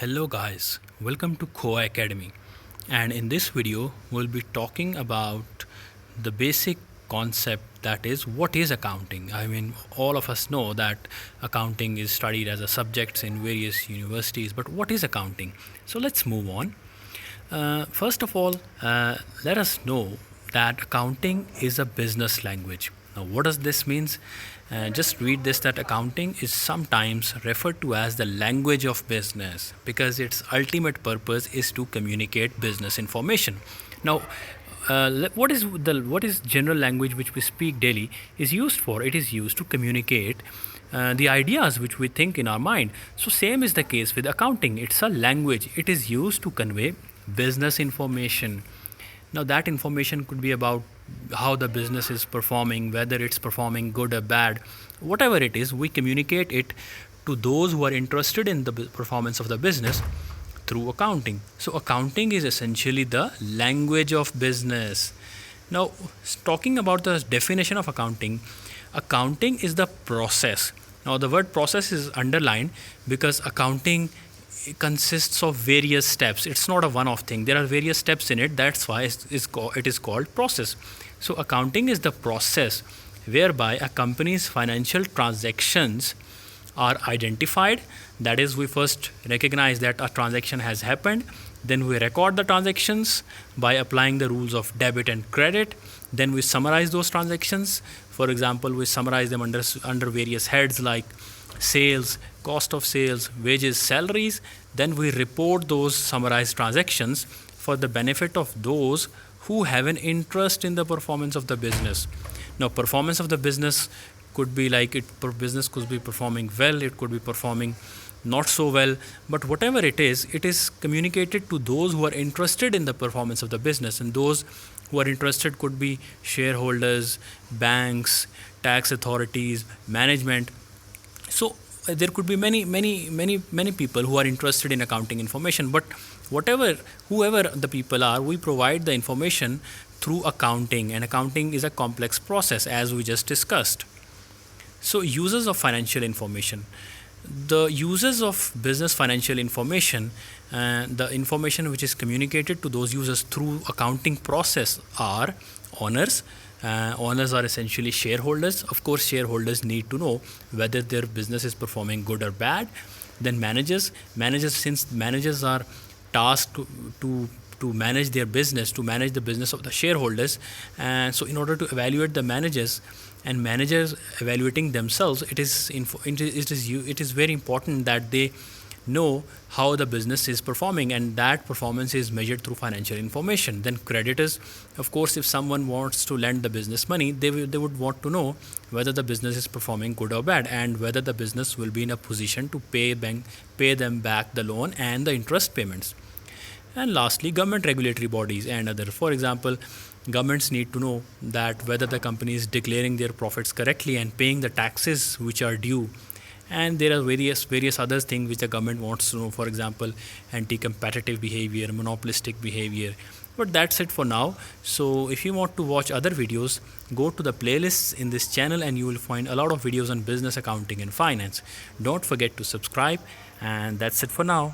Hello guys, welcome to Koa Academy, and in this video we'll be talking about the basic concept, that is what is accounting. I mean, all of us know that accounting is studied as a subject in various universities, but what is accounting? So let's move on. First of all, let us know that accounting is a business language. Now, what does this means? Just read this, that accounting is sometimes referred to as the language of business because its ultimate purpose is to communicate business information. Now, what is general language which we speak daily is used for? It is used to communicate the ideas which we think in our mind. So same is the case with accounting. It's a language. It is used to convey business information. Now that information could be about how the business is performing, whether it's performing good or bad, whatever it is, we communicate it to those who are interested in the performance of the business through accounting. So accounting is essentially the language of business. Now, talking about the definition of accounting, accounting is the process. Now the word process is underlined because accounting consists of various steps. It's not a one-off thing. There are various steps in it. That's why it is called process. So accounting is the process whereby a company's financial transactions are identified. That is, we first recognize that a transaction has happened. Then we record the transactions by applying the rules of debit and credit. Then we summarize those transactions. For example, we summarize them under various heads like sales, cost of sales, wages, salaries. Then we report those summarized transactions for the benefit of those who have an interest in the performance of the business. Now, performance of the business could be like business could be performing well, it could be performing not so well, but whatever it is communicated to those who are interested in the performance of the business, and those who are interested could be shareholders, banks, tax authorities, management. So there could be many people who are interested in accounting information, but whoever the people are, we provide the information through accounting, and accounting is a complex process as we just discussed. So uses of financial information. The uses of business financial information, the information which is communicated to those users through accounting process are owners. Owners are essentially shareholders. Of course, shareholders need to know whether their business is performing good or bad. Then managers, since managers are tasked to manage their business, to manage the business of the shareholders, and so in order to evaluate the managers and managers evaluating themselves, it is very important that they know how the business is performing, and that performance is measured through financial information. Then creditors, of course, if someone wants to lend the business money, they would want to know whether the business is performing good or bad, and whether the business will be in a position to pay them back the loan and the interest payments. And lastly, government regulatory bodies and other. For example, governments need to know that whether the company is declaring their profits correctly and paying the taxes which are due. And there are various other things which the government wants to know. For example, anti-competitive behavior, monopolistic behavior. But that's it for now. So if you want to watch other videos, go to the playlists in this channel and you will find a lot of videos on business, accounting and finance. Don't forget to subscribe, and that's it for now.